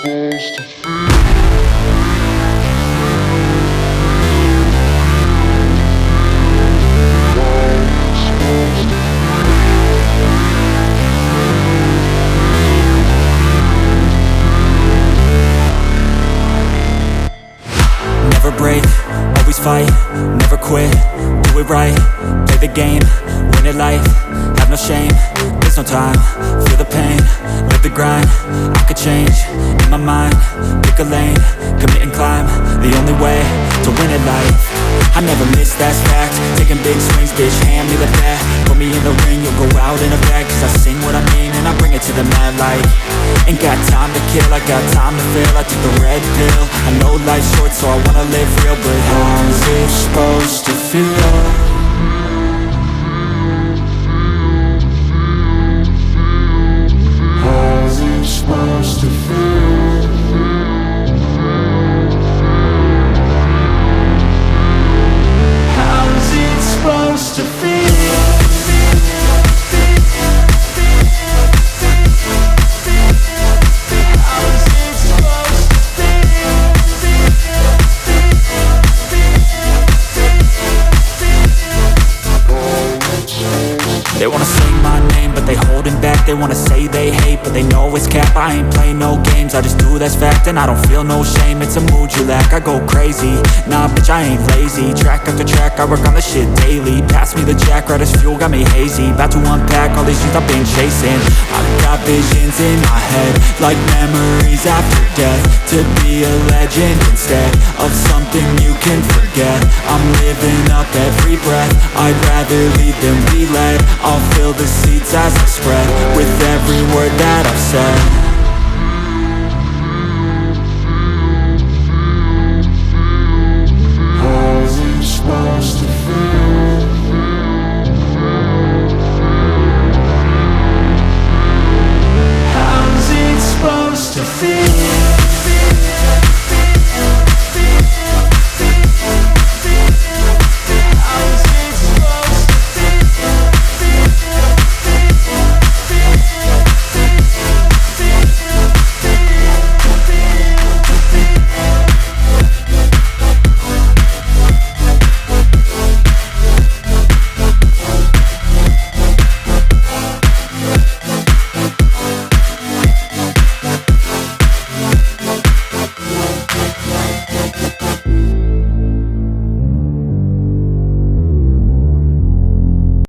Never break, always fight, never quit, do it right, play the game, win it life, have no shame, there's no time, feel the pain, live the grind, I could change, in my mind, pick a lane, commit and climb, the only way to win at life. I never miss, that's fact, taking big swings, bitch, hand me the bat, put me in the ring, you'll go out in a bag, cause I sing what I mean and I bring it to the mad light. Ain't got time to kill, I got time to feel, I took the red pill, I know life's short so I wanna live real, but how's it supposed to feel? How's it supposed to feel? How's it supposed to feel? They wanna say my name, but they holding back. They wanna say they hate, but they know it's cap. I ain't play no games, I just do that's fact. And I don't feel no shame, it's a mood you lack. I go crazy, nah bitch I ain't lazy. Track after track, I work on this shit daily. Pass me the jack, right as fuel, got me hazy. About to unpack all these things I've been chasing. I've got visions in my head, like memories after death. To be a legend instead of something you can forget. I'm living up every breath, I'd rather lead than be led. I'll fill the seats as I spread with every word that I've said.